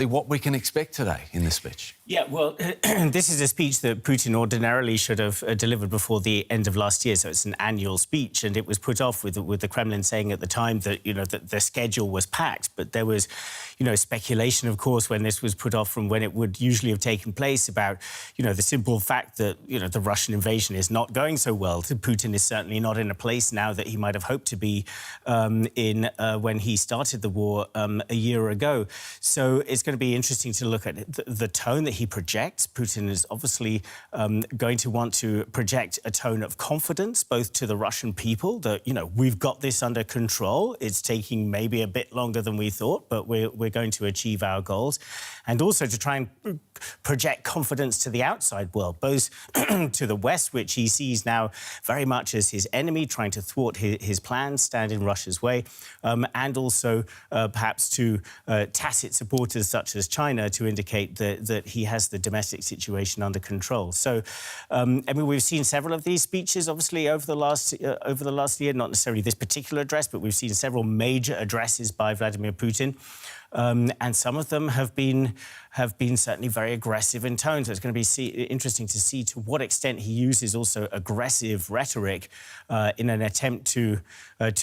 what we can expect today in this speech? Yeah, well, this is a speech that Putin ordinarily should have delivered before the end of last year, so it's an annual speech, and it was put off with the Kremlin saying at the time that, that the schedule was packed, but there was, speculation, of course, when this was put off from when it would usually have taken place about, the simple fact that, the Russian invasion is not going so well. Putin is certainly not in a place now that he might have hoped to be in when he started the war a year ago. So it's going to be interesting to look at the tone that he projects. Putin is obviously going to want to project a tone of confidence, both to the Russian people that, we've got this under control. It's taking maybe a bit longer than we thought, but we're going to achieve our goals. And also to try and project confidence to the outside world, both to the West, which he sees now very much as his enemy, trying to thwart his plans, stand in Russia's way, and also perhaps to tacit supporters such as China to indicate that he has the domestic situation under control. So, we've seen several of these speeches, obviously, over the last year, not necessarily this particular address, but we've seen several major addresses by Vladimir Putin. And some of them have been certainly very aggressive in tone. So it's going to be interesting to see to what extent he uses also aggressive rhetoric in an attempt to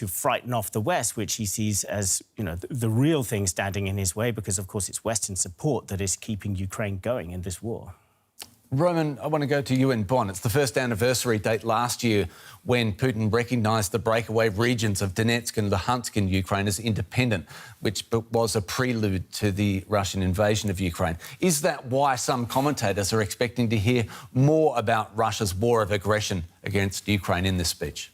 frighten off the West, which he sees as the real thing standing in his way, because of course it's Western support that is keeping Ukraine going in this war. Roman, I want to go to you in Bonn. It's the first anniversary date last year when Putin recognised the breakaway regions of Donetsk and Luhansk in Ukraine as independent, which was a prelude to the Russian invasion of Ukraine. Is that why some commentators are expecting to hear more about Russia's war of aggression against Ukraine in this speech?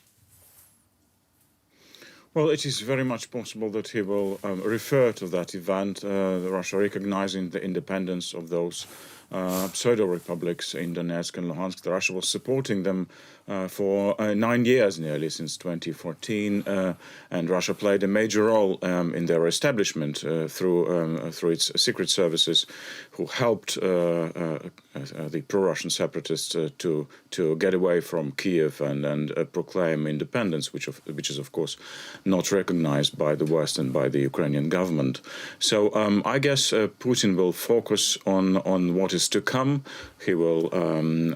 Well, it is very much possible that he will refer to that event, Russia recognizing the independence of those pseudo-republics in Donetsk and Luhansk. Russia was supporting them for 9 years nearly, since 2014, and Russia played a major role in their establishment through its secret services, who helped the pro-Russian separatists to get away from Kiev and proclaim independence, which is of course not recognized by the West and by the Ukrainian government. So I guess Putin will focus on what is to come. He will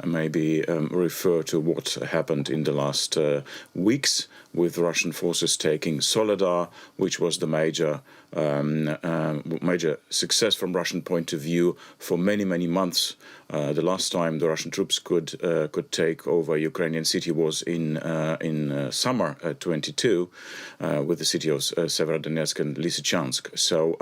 maybe refer to what happened in the last weeks, with Russian forces taking Soledar, which was the major success from Russian point of view for many, many months. The last time the Russian troops could take over Ukrainian city was in summer 22, with the city of Severodonetsk and Lysychansk. So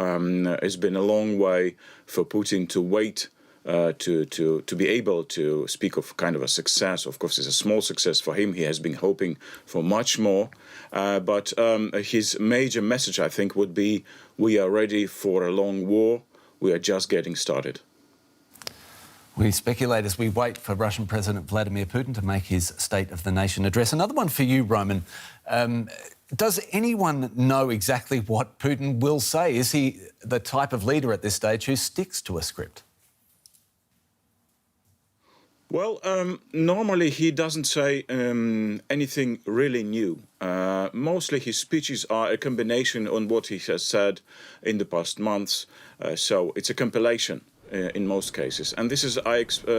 it's been a long way for Putin to wait to be able to speak of kind of a success. Of course, it's a small success for him. He has been hoping for much more. But his major message, I think, would be, we are ready for a long war. We are just getting started. We speculate as we wait for Russian President Vladimir Putin to make his State of the Nation address. Another one for you, Roman. Does anyone know exactly what Putin will say? Is he the type of leader at this stage who sticks to a script? Well, normally he doesn't say anything really new. Mostly his speeches are a combination on what he has said in the past months. So it's a compilation in most cases. And this is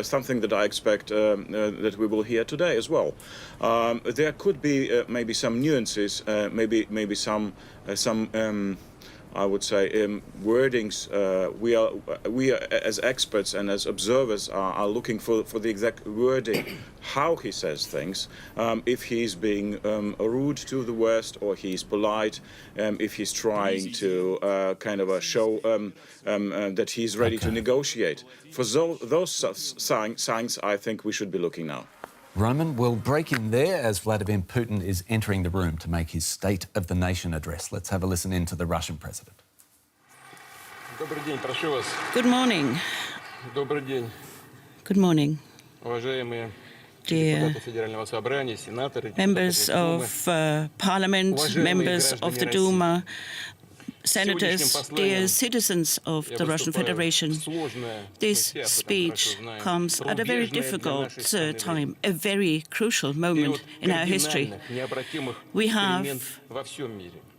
something that I expect that we will hear today as well. There could be maybe some nuances, maybe some I would say wordings. We are as experts and as observers are looking for the exact wording, how he says things, if he's being rude to the West or he's polite, if he's trying to kind of show that he's ready to negotiate. For those signs, I think we should be looking now. Roman, we'll break in there as Vladimir Putin is entering the room to make his State of the Nation address. Let's have a listen in to the Russian president. Good morning. Good morning. Dear members of Parliament, members of the Duma, senators, dear citizens of the Russian Federation, this speech comes at a very difficult time, a very crucial moment in our history. We have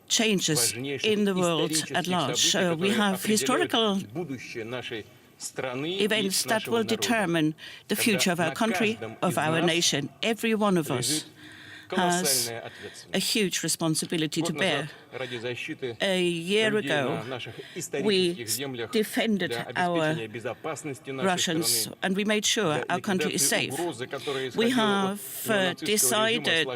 changes in the world at large. We have historical events that will determine the future of our country, of our nation. Every one of us has a huge responsibility to bear. A year ago, we defended our Russians and we made sure our country is safe. We have decided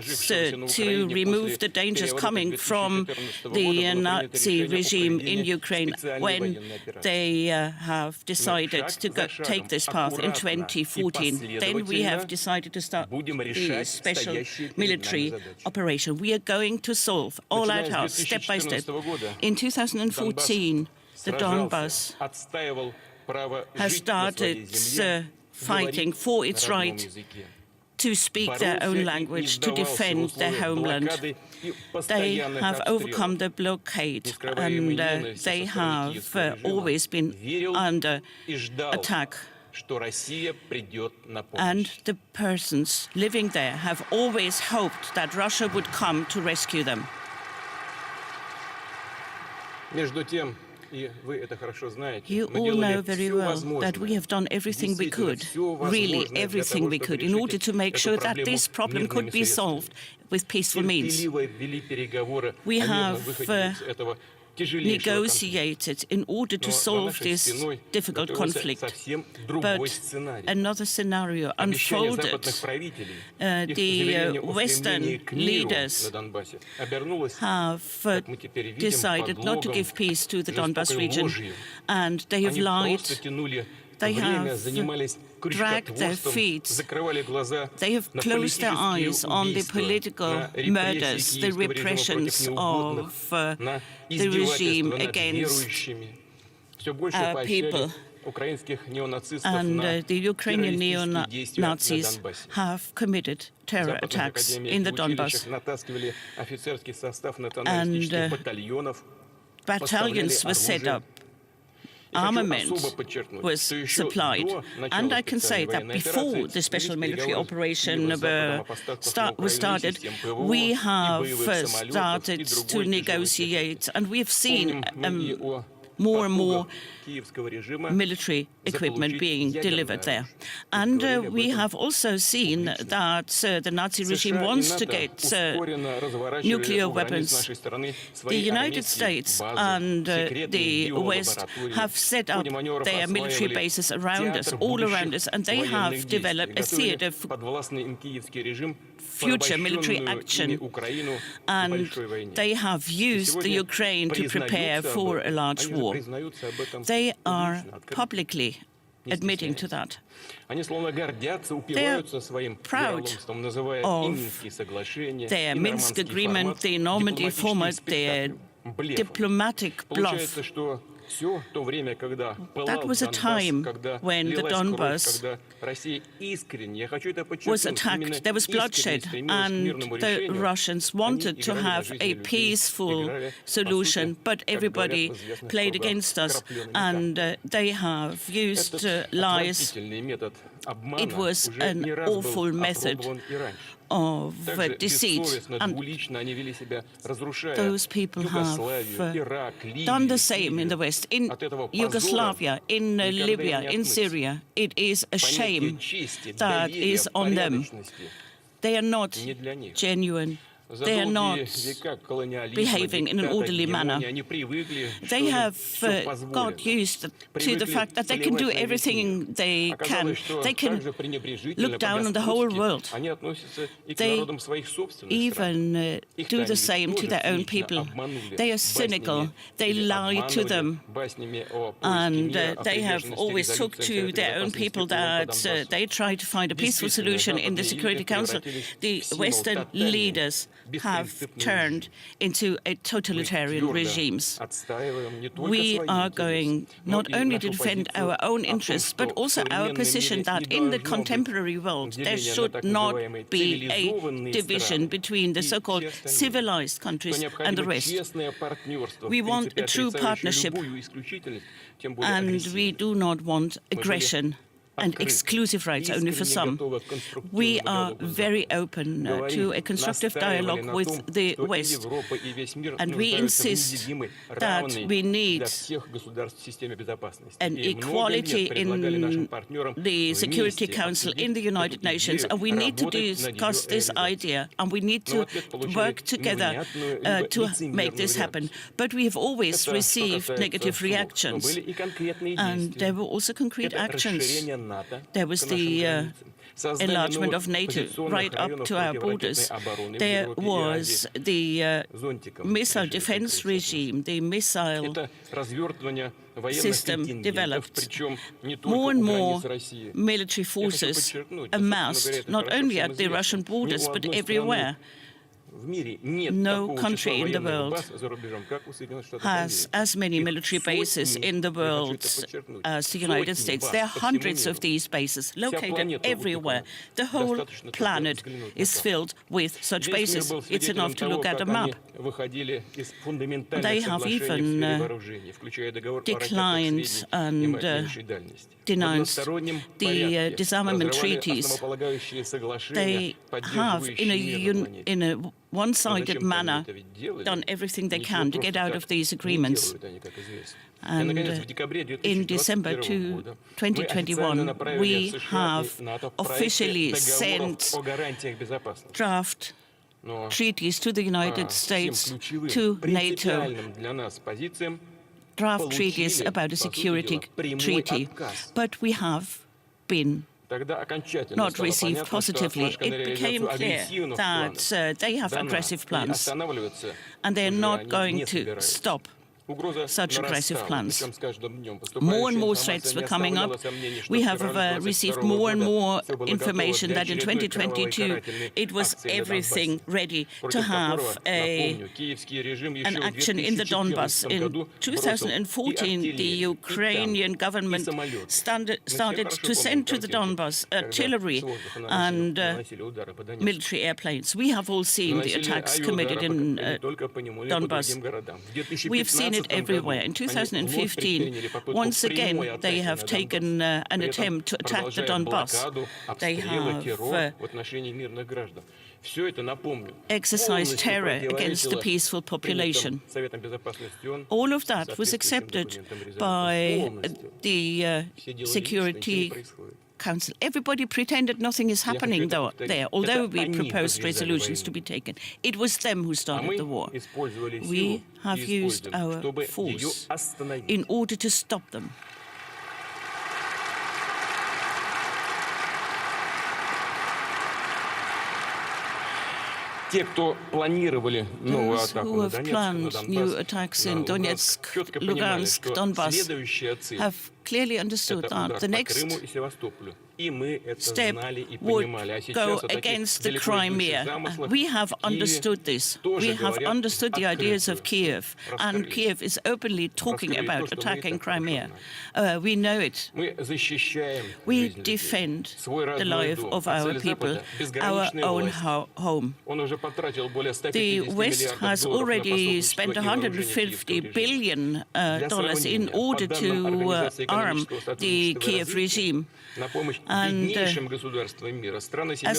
to remove the dangers coming from the Nazi regime in Ukraine when they have decided to take this path in 2014. Then we have decided to start the special military operation. We are going to solve all out step by step. In 2014, the Donbas has started fighting for its right to speak their own language, to defend their homeland. They have overcome the blockade and they have always been under attack. And the persons living there have always hoped that Russia would come to rescue them. You all know very well that we have done everything we could, really everything we could, in order to make sure that this problem could be solved with peaceful means. We have negotiated in order to solve this difficult conflict. But another scenario unfolded. The Western leaders have decided not to give peace to the Donbas region, and they have lied. They have dragged their feet. They have closed their eyes on the political murders, the repressions of the regime against our people. And the Ukrainian neo-Nazis have committed terror attacks in the Donbas. And battalions were set up. Armament was supplied. And I can say that before the special military operation was started, we have started to negotiate, and we have seen more and more military equipment being delivered there. And we have also seen that the Nazi regime wants to get nuclear weapons. The United States and the West have set up their military bases around us, all around us, and they have developed a theater for future military action, and they have used the Ukraine to prepare for a large war. They are publicly admitting to that. They are proud of their Minsk agreement, the Normandy format, their diplomatic bluff. That was a time when the Donbas was attacked, there was bloodshed, and the Russians wanted to have a peaceful solution, but everybody played against us, and they have used lies. It was an awful method of deceit, and those people have done the same in the West, in Yugoslavia, in Libya, in Syria. It is a shame that is on them. They are not genuine. They are not behaving in an orderly manner. They have got used to the fact that they can do everything they can. They can look down on the whole world. They even do the same to their own people. They are cynical. They lie to them. And they have always talked to their own people that they try to find a peaceful solution in the Security Council. The Western leaders have turned into a totalitarian regimes. We are going not only to defend our own interests, but also our position that in the contemporary world there should not be a division between the so-called civilized countries and the rest. We want a true partnership, and we do not want aggression and exclusive rights only for some. We are very open to a constructive dialogue with the West, and we insist that we need an equality in the Security Council in the United Nations, and we need to discuss this idea, and we need to work together to make this happen. But we have always received negative reactions, and there were also concrete actions. There was the enlargement of NATO right up to our borders. There was the missile defense regime, the missile system developed. More and more military forces amassed, not only at the Russian borders, but everywhere. No country in the world has as many military bases in the world as the United States. There are hundreds of these bases located everywhere. The whole planet is filled with such bases. It's enough to look at a map. They have even declined and denounced the disarmament treaties. They have, in a one-sided manner, done everything they can to get out of these agreements. And in December 2021, we have officially sent draft treaties to the United States, to NATO, draft treaties about a security treaty. But we have been not received positively. It became clear that they have aggressive plans, and they're not going to stop such aggressive plans. More and more threats were coming up. We have received more and more information that in 2022 it was everything ready to have an action in the Donbas. In 2014, the Ukrainian government started to send to the Donbas artillery and military airplanes. We have all seen the attacks committed in Donbas. We've seen it everywhere. In 2015, once again, they have taken an attempt to attack the Donbas. They have exercised terror against the peaceful population. All of that was accepted by the Security Council. Everybody pretended nothing is happening there, although we proposed resolutions to be taken. It was them who started the war. We have used our force in order to stop them. Those who have planned new attacks in Donetsk, Lugansk, Donbas have clearly understood that the next step would go against the Crimea. We have understood this. We have understood the ideas of Kiev, and Kiev is openly talking about attacking Crimea. We know it. We defend the life of our people, our own home. The West has already spent $150 billion in order to arm the Kiev regime. And as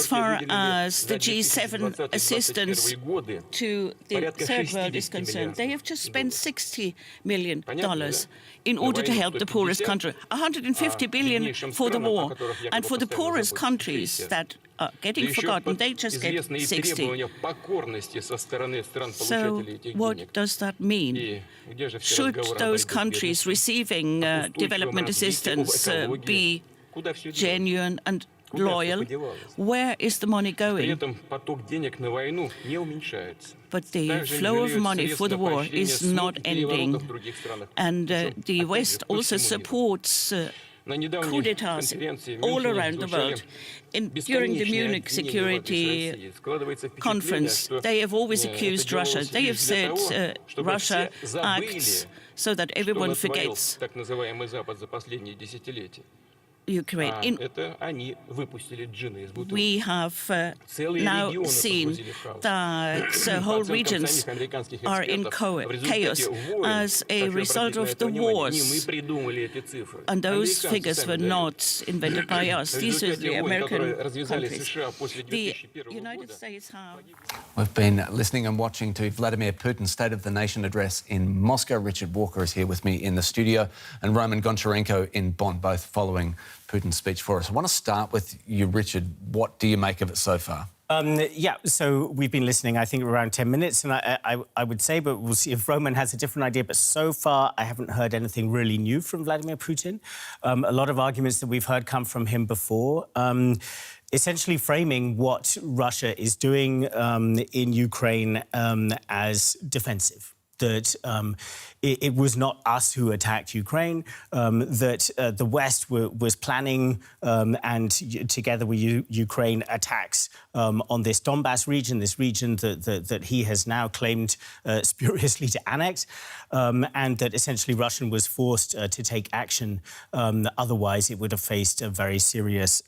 far as the G7 assistance to the Third World is concerned, they have just spent $60 million in order to help the poorest country. $150 billion for the war. And for the poorest countries that are getting forgotten, they just get 60. So what does that mean? Should those countries receiving development assistance be genuine and loyal? Where is the money going? But the flow of money for the war is not ending. And the West also supports coup d'etats all around the world. During the Munich Security Conference, they have always accused Russia. They have said Russia acts so that everyone forgets. Ukraine. We have now seen that whole regions are in chaos as a result of the wars. And those figures were not invented by us. These are the American countries. The United States have... We've been listening and watching to Vladimir Putin's State of the Nation address in Moscow. Richard Walker is here with me in the studio, and Roman Goncharenko in Bonn, both following Putin's speech for us. I want to start with you, Richard. What do you make of it so far? Yeah, so we've been listening, I think, around 10 minutes, and I would say, but we'll see if Roman has a different idea. But so far, I haven't heard anything really new from Vladimir Putin. A lot of arguments that we've heard come from him before, essentially framing what Russia is doing in Ukraine as defensive. That it was not us who attacked Ukraine, that the West was planning and together with Ukraine attacks on this Donbass region, this region that he has now claimed spuriously to annex, and that essentially Russia was forced to take action. Otherwise, it would have faced a very serious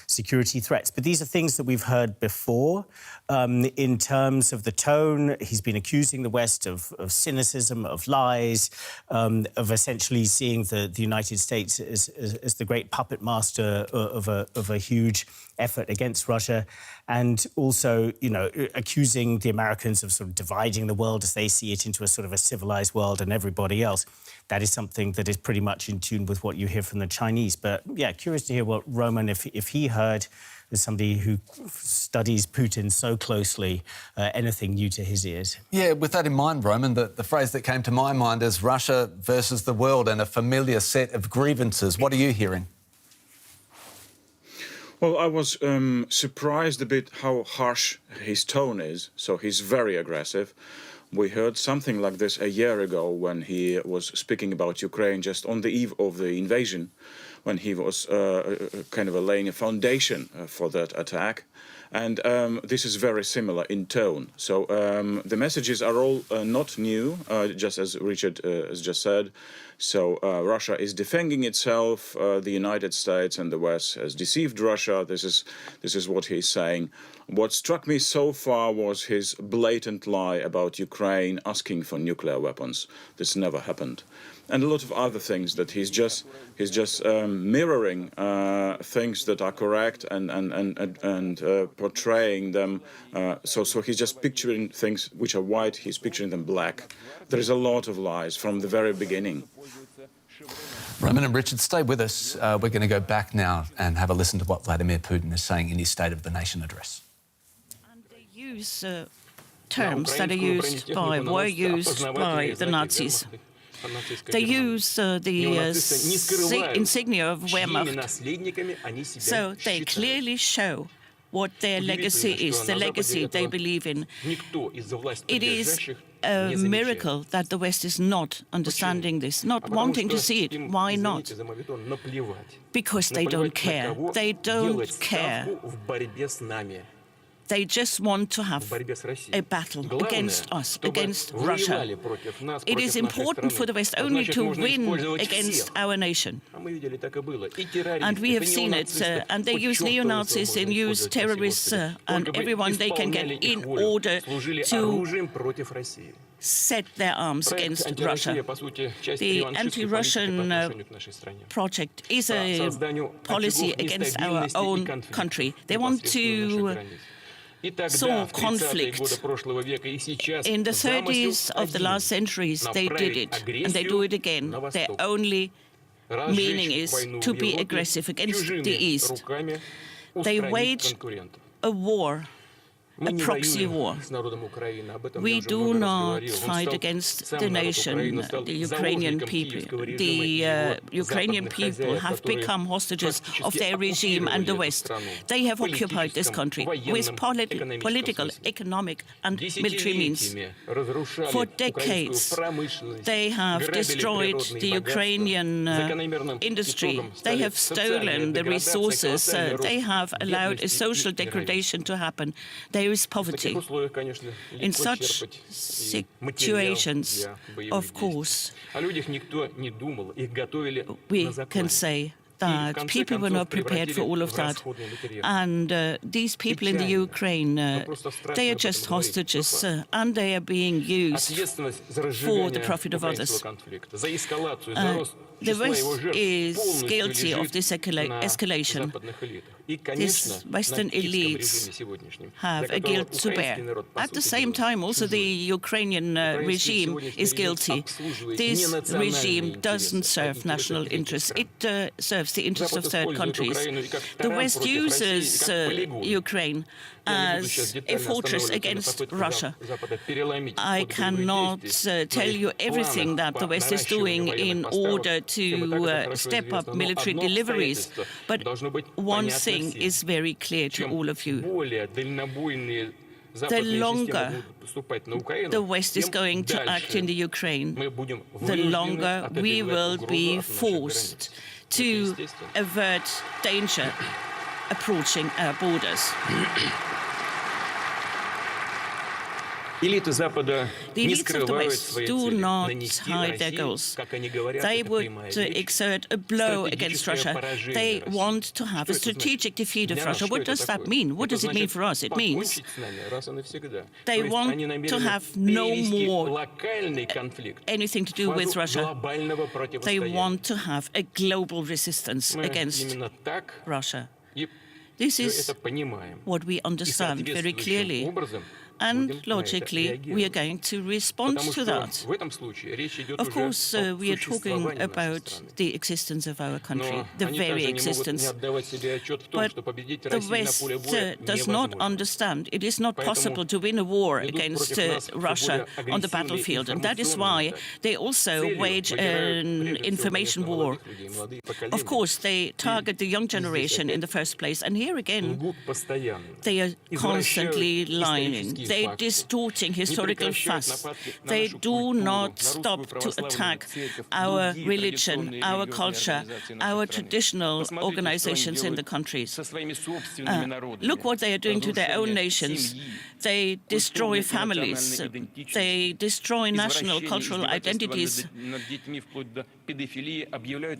security threats. But these are things that we've heard before. In terms of the tone, he's been accusing the West of cynicism, of lies, of essentially seeing the United States as the great puppet master of a huge effort against Russia, and also, you know, accusing the Americans of sort of dividing the world as they see it into a sort of a civilized world and everybody else. That is something that is pretty much in tune with what you hear from the Chinese. But yeah, curious to hear what Roman, if he heard, as somebody who studies Putin so closely, anything new to his ears. Yeah, with that in mind, Roman, the phrase that came to my mind is Russia versus the world and a familiar set of grievances. What are you hearing? Well, I was surprised a bit how harsh his tone is. So he's very aggressive. We heard something like this a year ago when he was speaking about Ukraine just on the eve of the invasion, when he was kind of laying a foundation for that attack. And this is very similar in tone. So the messages are all not new, just as Richard has just said. So Russia is defending itself. The United States and the West has deceived Russia. This is what he's saying. What struck me so far was his blatant lie about Ukraine asking for nuclear weapons. This never happened. And a lot of other things that he's just mirroring things that are correct and portraying them. So he's just picturing things which are white. He's picturing them black. There is a lot of lies from the very beginning. Roman and Richard, stay with us. We're going to go back now and have a listen to what Vladimir Putin is saying in his State of the Nation address. And they use terms that were used by the Nazis. They use the insignia of Wehrmacht. So they clearly show what their legacy is, the legacy they believe in. It is a miracle that the West is not understanding this, not wanting to see it. Why not? Because they don't care. They don't care. They just want to have a battle against us, against Russia. It is important for the West only to win against our nation. And we have seen it. And they use neo-Nazis, they use terrorists and everyone they can get in order to set their arms against Russia. The anti-Russian project is a policy against our own country. They want to saw conflict. In the 30s of the last centuries, they did it, and they do it again. Their only meaning is to be aggressive against the East. They wage a war, a proxy war. We do not fight against the nation, the Ukrainian people. The Ukrainian people have become hostages of their regime and the West. They have occupied this country with political, economic and military means. For decades, they have destroyed the Ukrainian industry. They have stolen the resources. They have allowed a social degradation to happen. There is poverty. In such situations, of course, we can say that people were not prepared for all of that. And these people in the Ukraine, they are just hostages, and they are being used for the profit of others. The West is guilty of this escalation. These Western elites have a guilt to bear. At the same time, also the Ukrainian regime is guilty. This regime doesn't serve national interests. It serves the interests of third countries. The West uses Ukraine as a fortress against Russia. I cannot tell you everything that the West is doing in order to step up military deliveries, but one thing is very clear to all of you. The longer the West is going to act in the Ukraine, the longer we will be forced to avert danger approaching our borders. The elites of the West do not hide their goals. They would exert a blow against Russia. They want to have a strategic defeat of Russia. What does that mean? What does it mean for us? It means they want to have no more anything to do with Russia. They want to have a global resistance against Russia. This is what we understand very clearly. And logically, we are going to respond to that. Of course, we are talking about the existence of our country, the very existence. But the West does not understand. It is not possible to win a war against Russia on the battlefield. And that is why they also wage an information war. Of course, they target the young generation in the first place. And here again, they are constantly lying. They're distorting historical facts. They do not stop to attack our religion, our culture, our traditional organizations in the countries. Look what they are doing to their own nations. They destroy families. They destroy national cultural identities.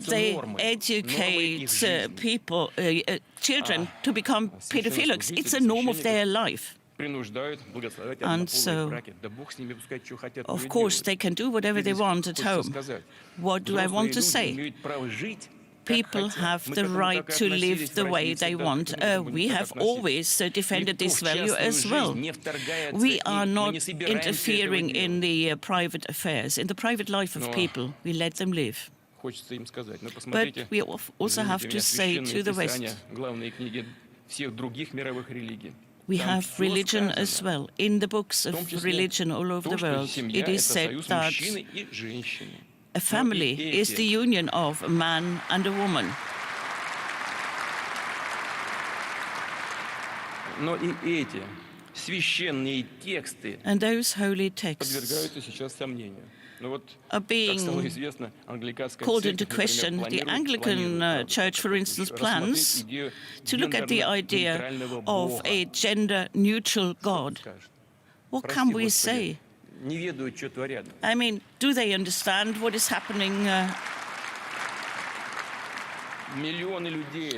They educate children to become pedophilics. It's a norm of their life. And so, of course, they can do whatever they want at home. What do I want to say? People have the right to live the way they want. We have always defended this value as well. We are not interfering in the private affairs, in the private life of people. We let them live. But we also have to say to the West, we have religion as well. In the books of religion all over the world, it is said that a family is the union of a man and a woman. And those holy texts are being called into question. The Anglican Church, for instance, plans to look at the idea of a gender-neutral God. What can we say? I mean, do they understand what is happening?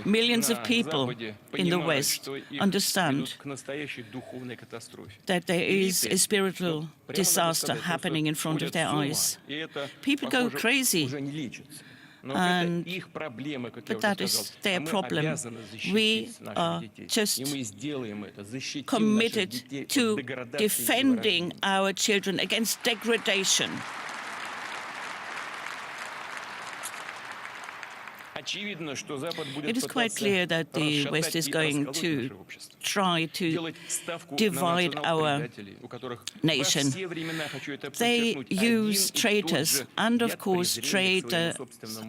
Millions of people in the West understand that there is a spiritual disaster happening in front of their eyes. People go crazy. But that is their problem. We are just committed to defending our children against degradation. It is quite clear that the West is going to try to divide our nation. They use traitors, and of course traitors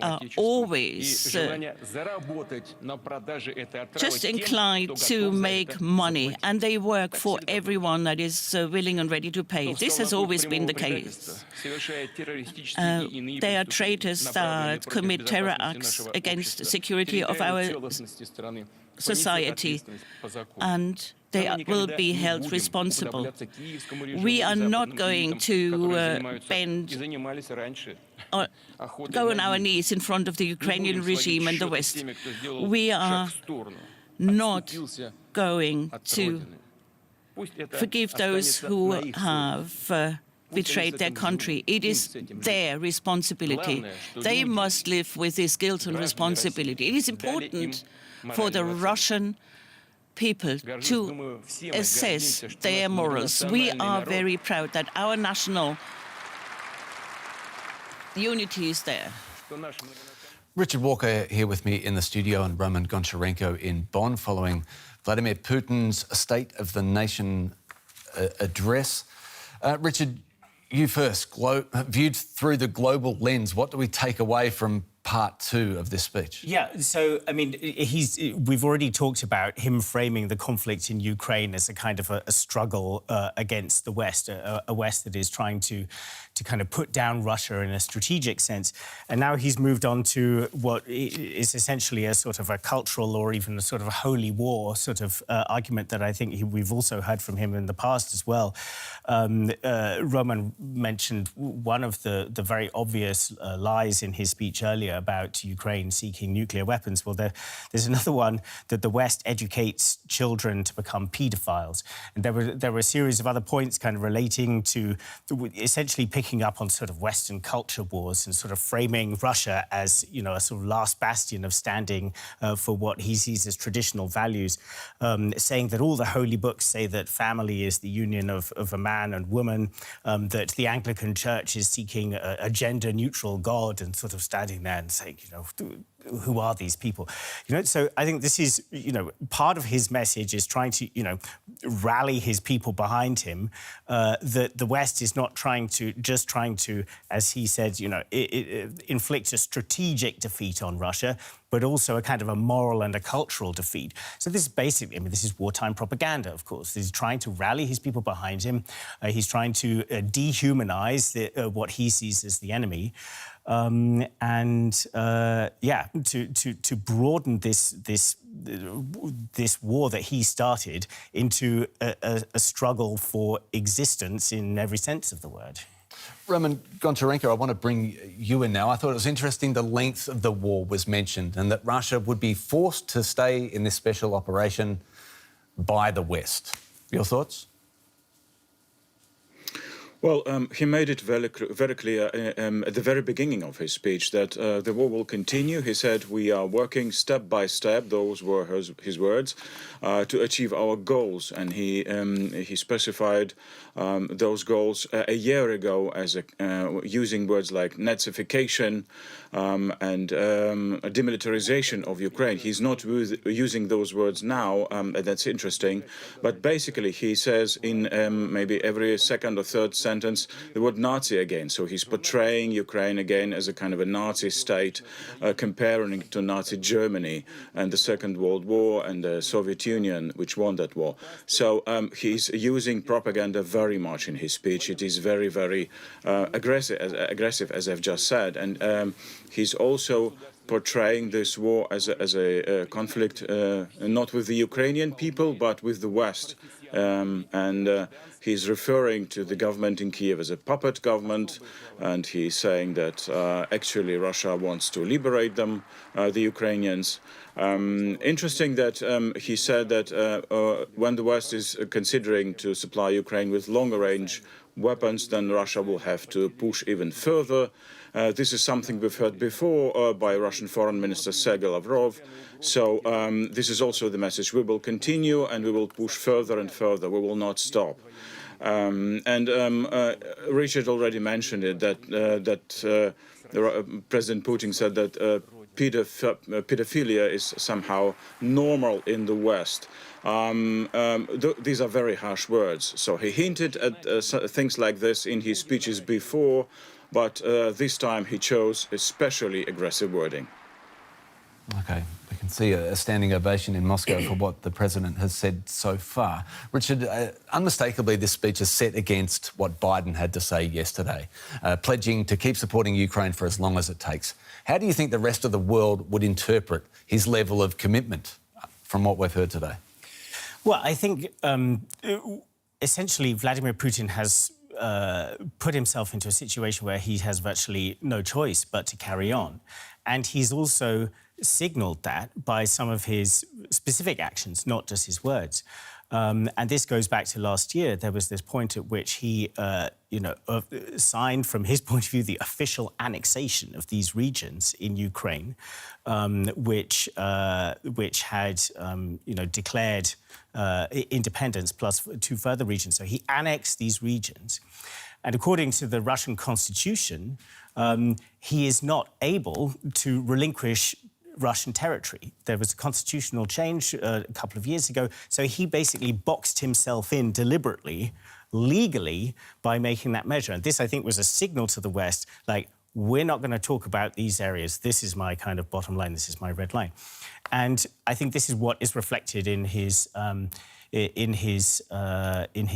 are always just inclined to make money, and they work for everyone that is willing and ready to pay. This has always been the case. They are traitors that commit terror acts against the security of our society, and they will be held responsible. We are not going to bend or go on our knees in front of the Ukrainian regime and the West. We are not going to forgive those who have betrayed their country. It is their responsibility. They must live with this guilt and responsibility. It is important for the Russian people to assess their morals. We are very proud that our national unity is there. Richard Walker here with me in the studio and Roman Goncharenko in Bonn following Vladimir Putin's State of the Nation address. Richard, you first, viewed through the global lens, what do we take away from part two of this speech? Yeah, so, I mean, we've already talked about him framing the conflict in Ukraine as a kind of a struggle against the West, a West that is trying to kind of put down Russia in a strategic sense. And now he's moved on to what is essentially a sort of a cultural or even a sort of a holy war sort of argument that I think we've also heard from him in the past as well. Roman mentioned one of the very obvious lies in his speech earlier about Ukraine seeking nuclear weapons. Well, there's another one, that the West educates children to become paedophiles. And there were a series of other points kind of relating to essentially picking up on sort of Western culture wars and sort of framing Russia as, you know, a sort of last bastion of standing for what he sees as traditional values, saying that all the holy books say that family is the union of a man and woman, that the Anglican Church is seeking a gender-neutral God, and sort of standing there and saying, you know, who are these people? You know, so I think this is, you know, part of his message is trying to, you know, rally his people behind him, that the West is not trying to, as he said, you know, inflict a strategic defeat on Russia, but also a kind of a moral and a cultural defeat. So this is basically, I mean, this is wartime propaganda, of course. He's trying to rally his people behind him. He's trying to dehumanize what he sees as the enemy. To broaden this war that he started into a struggle for existence in every sense of the word. Roman Goncharenko, I want to bring you in now. I thought it was interesting the length of the war was mentioned and that Russia would be forced to stay in this special operation by the West. Your thoughts? Well, he made it very clear at the very beginning of his speech that the war will continue. He said, we are working step by step, those were his words, to achieve our goals. And he specified those goals a year ago as using words like Nazification and demilitarization of Ukraine. He's not using those words now, and that's interesting. But basically, he says in maybe every second or third sentence the word Nazi again. So he's portraying Ukraine again as a kind of a Nazi state, comparing it to Nazi Germany and the Second World War and the Soviet Union, which won that war. So he's using propaganda very much in his speech. It is very, very aggressive, as I've just said. And he's also portraying this war as a conflict not with the Ukrainian people, but with the West. He's referring to the government in Kiev as a puppet government, and he's saying that actually Russia wants to liberate them, the Ukrainians. Interesting that he said that when the West is considering to supply Ukraine with longer-range weapons, then Russia will have to push even further. This is something we've heard before by Russian Foreign Minister Sergei Lavrov. So this is also the message. We will continue and we will push further and further. We will not stop. Richard already mentioned it, that President Putin said that pedophilia is somehow normal in the West. These are very harsh words. So he hinted at things like this in his speeches before, but this time he chose especially aggressive wording. OK, we can see a standing ovation in Moscow for what the president has said so far. Richard, unmistakably this speech is set against what Biden had to say yesterday, pledging to keep supporting Ukraine for as long as it takes. How do you think the rest of the world would interpret his level of commitment from what we've heard today? Well, I think essentially Vladimir Putin has put himself into a situation where he has virtually no choice but to carry on. And he's also signalled that by some of his specific actions, not just his words. And this goes back to last year. There was this point at which he, signed, from his point of view, the official annexation of these regions in Ukraine, which had, declared independence plus 2 further regions. So he annexed these regions. And according to the Russian constitution, he is not able to relinquish Russian territory. There was a constitutional change a couple of years ago, so he basically boxed himself in deliberately, legally, by making that measure. And this, I think, was a signal to the West, like, we're not going to talk about these areas. This is my kind of bottom line. This is my red line. And I think this is what is reflected in his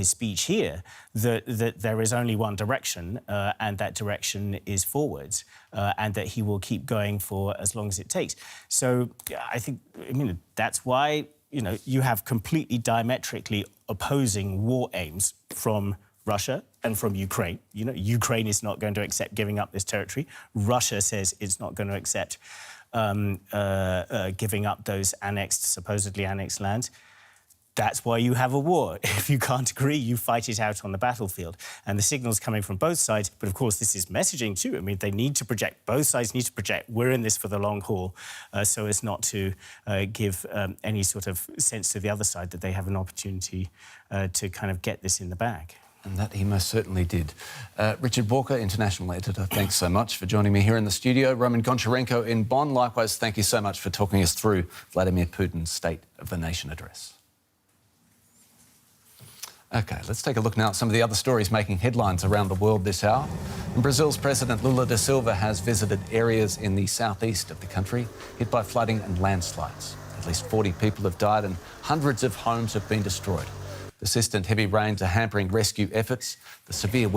speech here, that there is only one direction, and that direction is forwards, and that he will keep going for as long as it takes. So I think, that's why, you have completely diametrically opposing war aims from Russia and from Ukraine. Ukraine is not going to accept giving up this territory. Russia says it's not going to accept giving up those supposedly annexed lands. That's why you have a war. If you can't agree, you fight it out on the battlefield. And the signal's coming from both sides. But of course, this is messaging too. They need to project, both sides need to project, we're in this for the long haul, so as not to give any sort of sense to the other side that they have an opportunity to kind of get this in the bag. And that he most certainly did. Richard Walker, international editor, thanks so much for joining me here in the studio. Roman Goncharenko in Bonn, likewise, thank you so much for talking us through Vladimir Putin's State of the Nation address. OK, let's take a look now at some of the other stories making headlines around the world this hour. And Brazil's President Lula da Silva has visited areas in the southeast of the country hit by flooding and landslides. At least 40 people have died and hundreds of homes have been destroyed. Persistent heavy rains are hampering rescue efforts. The severe weather